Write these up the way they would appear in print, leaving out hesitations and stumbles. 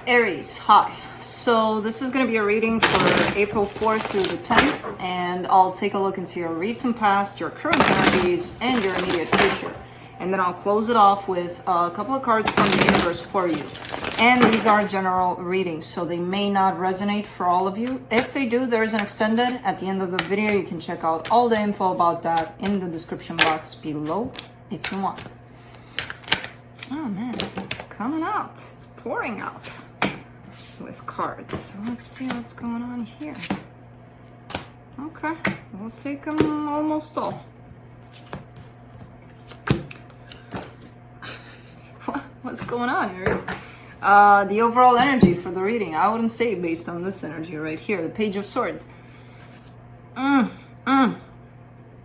Aries, hi. So this is going to be a reading for April 4th through the 10th, and I'll take a look into your recent past, your current energies, and your immediate future. And then I'll close it off with a couple of cards from the universe for you. And these are general readings, so they may not resonate for all of you. If they do, there is an extended at the end of the video. You can check out all the info about that in the description box below if you want. Oh man, it's coming out. It's pouring out with cards. So let's see what's going on here. Okay, we'll take them almost all. What's going on, Aries? The overall energy for the reading, I wouldn't say based on this energy right here, the Page of Swords.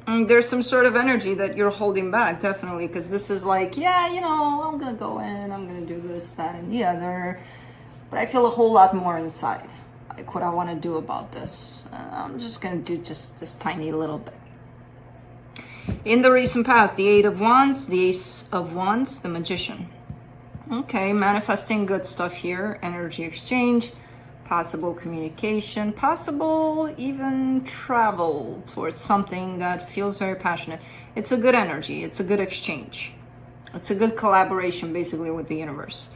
There's some sort of energy that you're holding back, definitely, because this is like, yeah, you know, I'm gonna go in, I'm gonna do this, that, and the other, but I feel a whole lot more inside, like what I want to do about this. I'm just gonna do just this tiny little bit. In the recent past, the Eight of Wands, the Ace of Wands, the Magician. Okay, manifesting good stuff here, energy exchange, possible communication, possible even travel towards something that feels very passionate. It's a good energy, it's a good exchange. It's a good collaboration basically with the universe.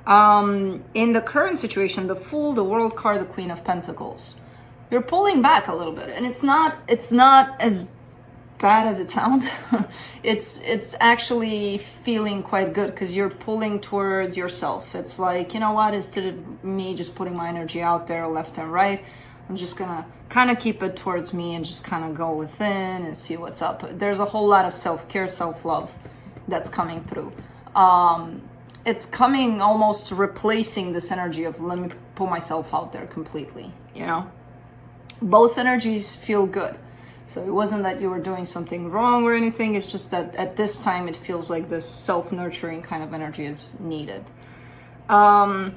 In the current situation, the Fool, the World card, the Queen of Pentacles. You're pulling back a little bit, and it's not as bad as it sounds. it's actually feeling quite good because you're pulling towards yourself. It's like, you know what, instead of me just putting my energy out there left and right, I'm just gonna kind of keep it towards me and just kind of go within and see what's up. There's a whole lot of self-care, self-love that's coming through. It's coming almost replacing this energy of let me put myself out there completely, you know. Both energies feel good. So it wasn't that you were doing something wrong or anything. It's just that at this time, it feels like this self-nurturing kind of energy is needed. In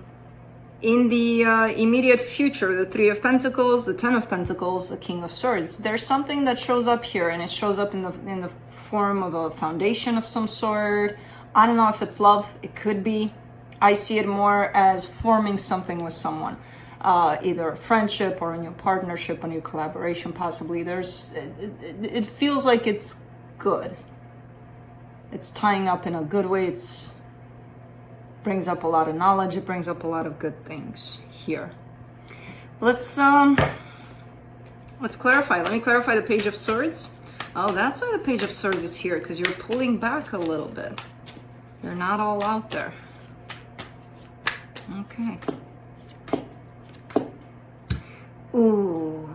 the immediate future, the Three of Pentacles, the Ten of Pentacles, the King of Swords, there's something that shows up here, and it shows up in the form of a foundation of some sort. I don't know if it's love. It could be. I see it more as forming something with someone. Either a friendship or a new partnership, a new collaboration, possibly. It feels like it's good. It's tying up in a good way. It's brings up a lot of knowledge. It brings up a lot of good things here. Let's clarify. Let me clarify the Page of Swords. Oh, that's why the Page of Swords is here, because you're pulling back a little bit. You're not all out there. Okay. Ooh,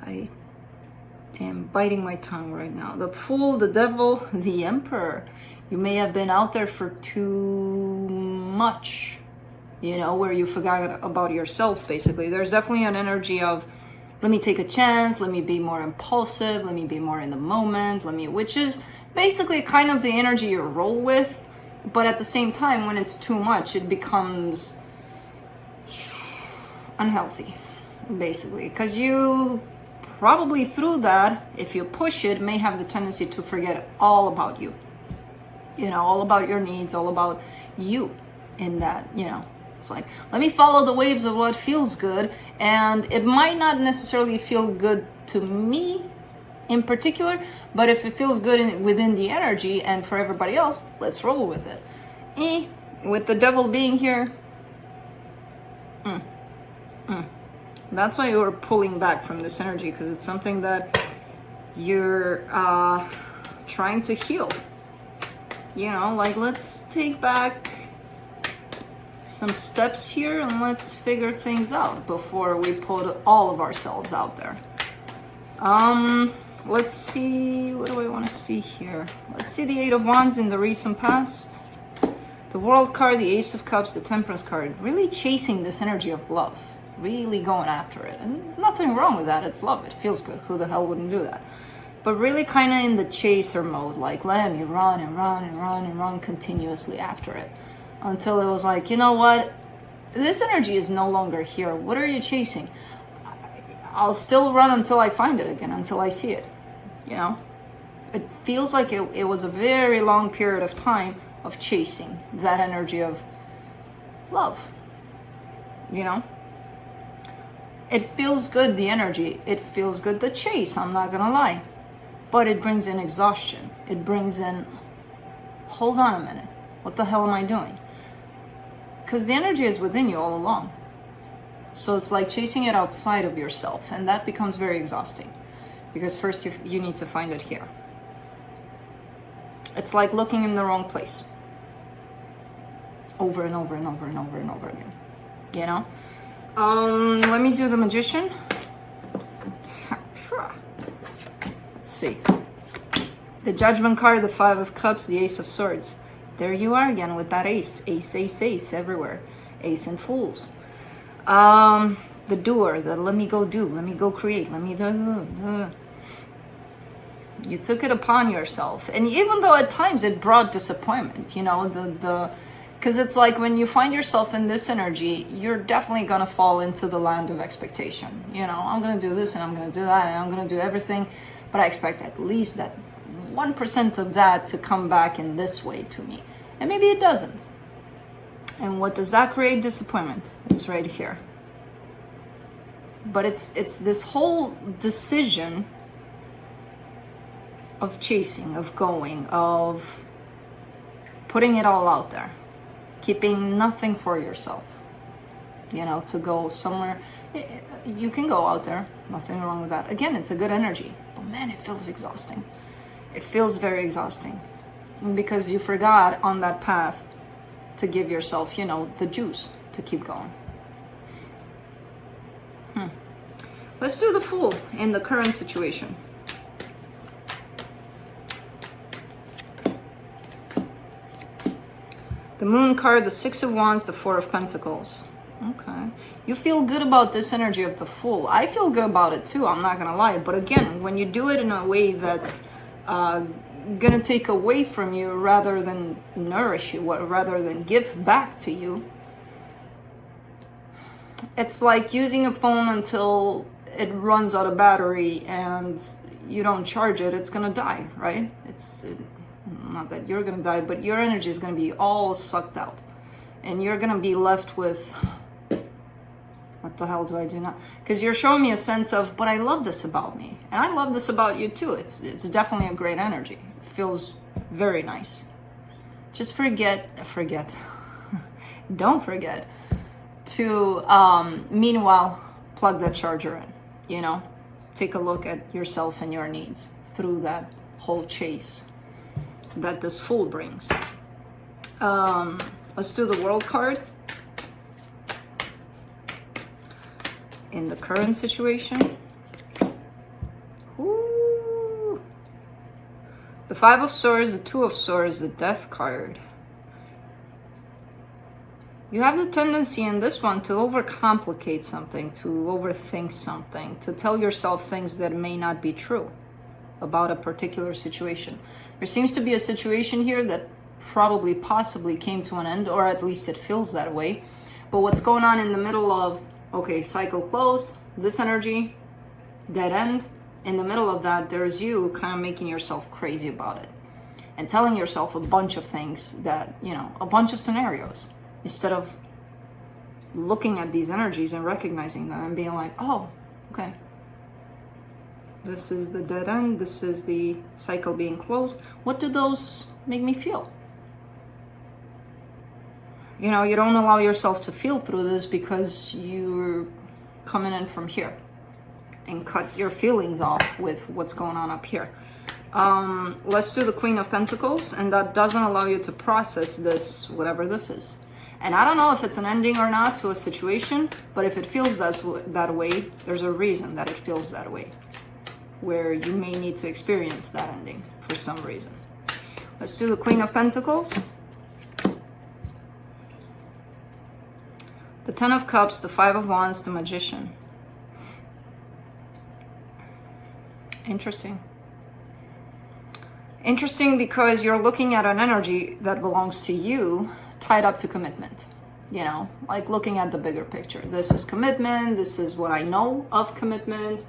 I am biting my tongue right now. The Fool, the Devil, the Emperor. You may have been out there for too much, you know, where you forgot about yourself, basically. There's definitely an energy of, let me take a chance, let me be more impulsive, let me be more in the moment, which is basically kind of the energy you roll with. But at the same time, when it's too much, it becomes unhealthy, basically, because you probably through that, if you push it, may have the tendency to forget all about you, you know, all about your needs, all about you in that, you know. It's like, let me follow the waves of what feels good, and it might not necessarily feel good to me in particular, but if it feels good within the energy and for everybody else, let's roll with it. With the Devil being here, that's why you're pulling back from this energy, because it's something that you're trying to heal. You know, like, let's take back some steps here and let's figure things out before we put all of ourselves out there. Let's see, what do I want to see here? Let's see the Eight of Wands in the recent past. The World card, the Ace of Cups, the Temperance card, really chasing this energy of love. Really going after it, and nothing wrong with that. It's love, it feels good. Who the hell wouldn't do that? But really kind of in the chaser mode, like let me run and run and run and run continuously after it until it was like, you know what, this energy is no longer here. What are you chasing? I'll still run until I find it again, until I see it, you know. It feels like it was a very long period of time of chasing that energy of love, you know? It feels good, the energy. It feels good, the chase, I'm not gonna lie. But it brings in exhaustion. It brings in, hold on a minute, what the hell am I doing? Because the energy is within you all along. So it's like chasing it outside of yourself, and that becomes very exhausting. Because first you need to find it here. It's like looking in the wrong place. Over and over and over and over and over again. You know? Let me do the Magician. Let's see. The Judgment card, the Five of Cups, the Ace of Swords. There you are again with that ace. Ace, ace, ace everywhere. Ace and Fools. The doer, the let me go do, let me go create, let me do. You took it upon yourself. And even though at times it brought disappointment, you know, because it's like when you find yourself in this energy, you're definitely going to fall into the land of expectation. You know, I'm going to do this and I'm going to do that and I'm going to do everything. But I expect at least that 1% of that to come back in this way to me. And maybe it doesn't. And what does that create? Disappointment. It's right here. But it's this whole decision of chasing, of going, of putting it all out there. Keeping nothing for yourself, you know, to go somewhere. You can go out there, nothing wrong with that. Again, it's a good energy, but man, it feels exhausting. It feels very exhausting because you forgot on that path to give yourself, you know, the juice to keep going. Let's do the Fool in the current situation. The Moon card, the Six of Wands, the Four of Pentacles. Okay. You feel good about this energy of the Fool. I feel good about it too, I'm not gonna lie. But again, when you do it in a way that's gonna take away from you rather than nourish you, rather than give back to you, it's like using a phone until it runs out of battery and you don't charge it, it's gonna die, right? Not that you're gonna die, but your energy is gonna be all sucked out. And you're gonna be left with, what the hell do I do now? Because you're showing me a sense of, but I love this about me. And I love this about you too. It's definitely a great energy. It feels very nice. Just don't forget to, meanwhile, plug that charger in, you know? Take a look at yourself and your needs through that whole chase that this Fool brings. Let's do the World card. In the current situation. Ooh. The Five of Swords, the Two of Swords, the Death card. You have the tendency in this one to overcomplicate something, to overthink something, to tell yourself things that may not be true about a particular situation. There seems to be a situation here that probably possibly came to an end, or at least it feels that way. But what's going on in the middle of, okay, cycle closed, this energy, dead end, in the middle of that, there's you kind of making yourself crazy about it and telling yourself a bunch of things that, you know, a bunch of scenarios, instead of looking at these energies and recognizing them and being like, oh, okay, this is the dead end, this is the cycle being closed. What do those make me feel? You know, you don't allow yourself to feel through this because you're coming in from here and cut your feelings off with what's going on up here. Let's do the Queen of Pentacles, and that doesn't allow you to process this, whatever this is. And I don't know if it's an ending or not to a situation, but if it feels that way, there's a reason that it feels that way, where you may need to experience that ending for some reason. Let's do the Queen of Pentacles. The Ten of Cups, the Five of Wands, the Magician. Interesting. Interesting because you're looking at an energy that belongs to you, tied up to commitment. You know, like looking at the bigger picture. This is commitment. This is what I know of commitment.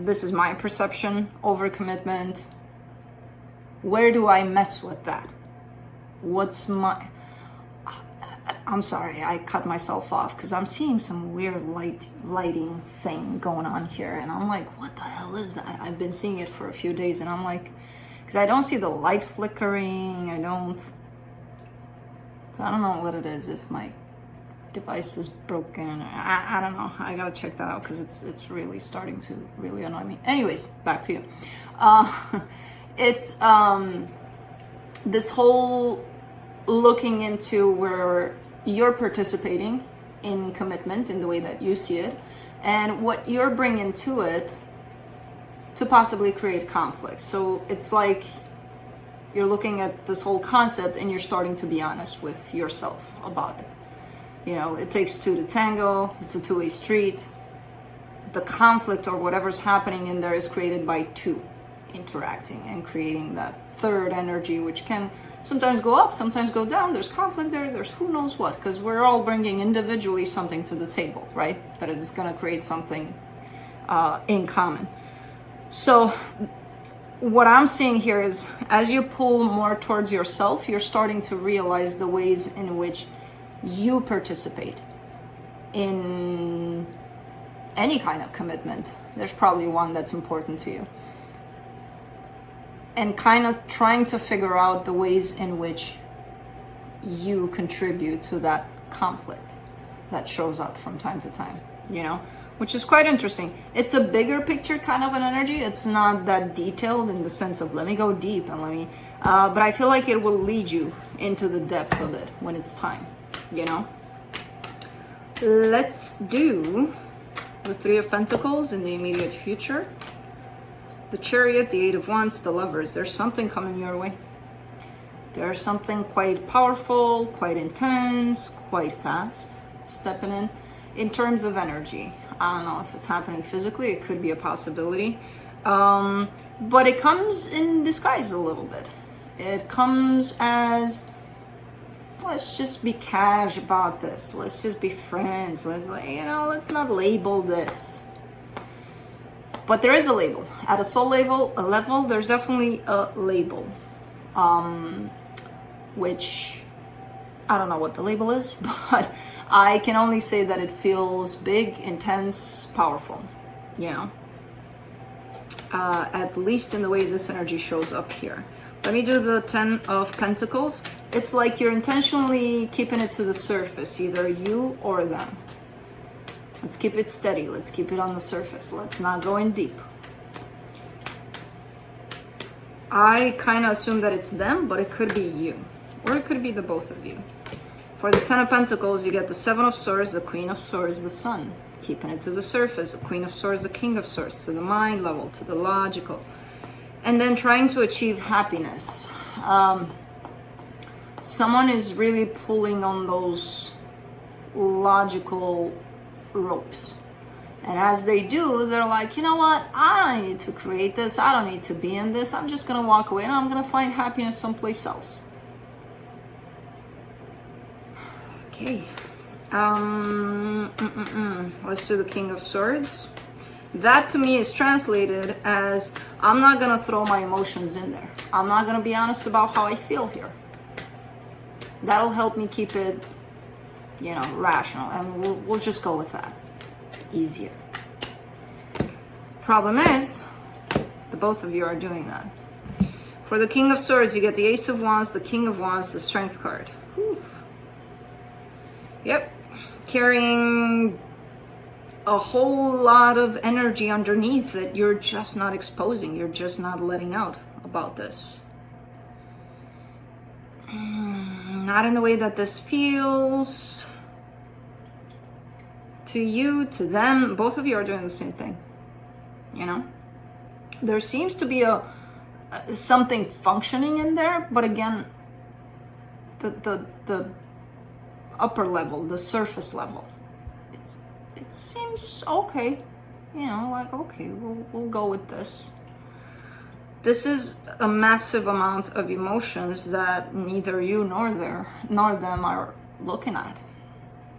This is my perception over commitment. I'm sorry, I cut myself off because I'm seeing some weird lighting thing going on here, and I'm like, what the hell is that? I've been seeing it for a few days, and I'm like, because I don't see the light flickering. So I don't know what it is, if my device is broken. I don't know. I gotta check that out because it's really starting to really annoy me. Anyways, back to you. It's this whole looking into where you're participating in commitment in the way that you see it, and what you're bringing to it to possibly create conflict. So it's like you're looking at this whole concept and you're starting to be honest with yourself about it. You know, it takes two to tango. It's a two-way street. The conflict or whatever's happening in there is created by two interacting and creating that third energy, which can sometimes go up, sometimes go down. There's conflict there. There's who knows what, because we're all bringing individually something to the table, right? That is going to create something in common. So what I'm seeing here is, as you pull more towards yourself, you're starting to realize the ways in which you participate in any kind of commitment. There's probably one that's important to you. And kind of trying to figure out the ways in which you contribute to that conflict that shows up from time to time, you know, which is quite interesting. It's a bigger picture kind of an energy. It's not that detailed in the sense of let me go deep and but I feel like it will lead you into the depth of it when it's time, you know. Let's do the Three of Pentacles in the immediate future. The Chariot, the Eight of Wands, the Lovers. There's something coming your way. There's something quite powerful, quite intense, quite fast stepping in terms of energy. I don't know if it's happening physically. It could be a possibility. But it comes in disguise a little bit. It comes as, let's just be cash about this. Let's just be friends. Let's not label this. But there is a label. At a soul level, there's definitely a label. Which, I don't know what the label is, but I can only say that it feels big, intense, powerful, you know. At least in the way this energy shows up here. Let me do the Ten of Pentacles. It's like you're intentionally keeping it to the surface, either you or them. Let's keep it steady. Let's keep it on the surface. Let's not go in deep. I kind of assume that it's them, but it could be you. Or it could be the both of you. For the Ten of Pentacles, you get the Seven of Swords, the Queen of Swords, the Sun. Keeping it to the surface. The Queen of Swords, the King of Swords. To the mind level, to the logical. And then trying to achieve happiness. Someone is really pulling on those logical ropes, and as they do, they're like, you know what, I don't need to create this, I don't need to be in this, I'm just gonna walk away and I'm gonna find happiness someplace else. Okay. Let's do the King of Swords. That to me is translated as, I'm not gonna throw my emotions in there, I'm not gonna be honest about how I feel here. That'll help me keep it, you know, rational, and we'll just go with that. Easier. Problem is, the both of you are doing that. For the King of Swords, you get the Ace of Wands, the King of Wands, the Strength card. Whew. Yep. Carrying a whole lot of energy underneath that you're just not exposing, you're just not letting out about this. Not in the way that this feels to you, to them. Both of you are doing the same thing, you know. There seems to be a something functioning in there, but again, the upper level, the surface level, it seems okay, you know, like, okay, we'll go with this. This is a massive amount of emotions that neither you nor them are looking at,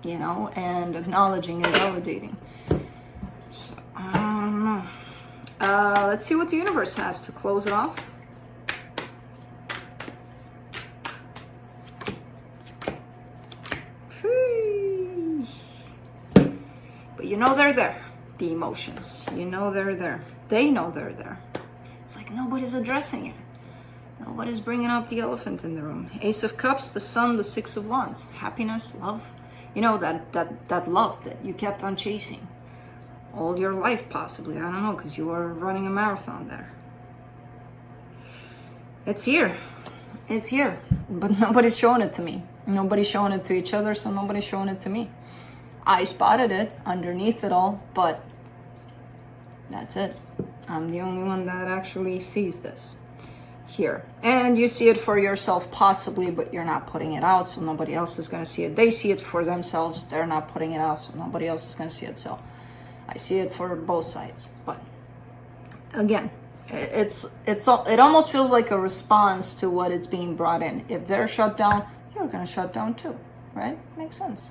you know, and acknowledging and validating. So, I don't know. Let's see what the universe has to close it off. Whew. you know they're there. The emotions, you know they're there. They know they're there. It's like nobody's addressing it. Nobody's bringing up the elephant in the room. Ace of Cups, the Sun, the Six of Wands. Happiness, love. You know, that love that you kept on chasing. All your life, possibly. I don't know, because you were running a marathon there. It's here. It's here. But nobody's showing it to me. Nobody's showing it to each other, so nobody's showing it to me. I spotted it underneath it all, but that's it. I'm the only one that actually sees this here. And you see it for yourself possibly, but you're not putting it out, so nobody else is going to see it. They see it for themselves. They're not putting it out, so nobody else is going to see it. So I see it for both sides. But again, it almost feels like a response to what it's being brought in. If they're shut down, you're going to shut down too, right? Makes sense.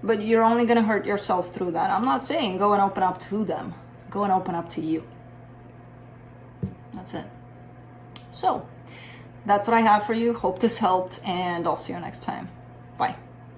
But you're only going to hurt yourself through that. I'm not saying go and open up to them. Go and open up to you. That's it. So, that's what I have for you. Hope this helped, and I'll see you next time. Bye.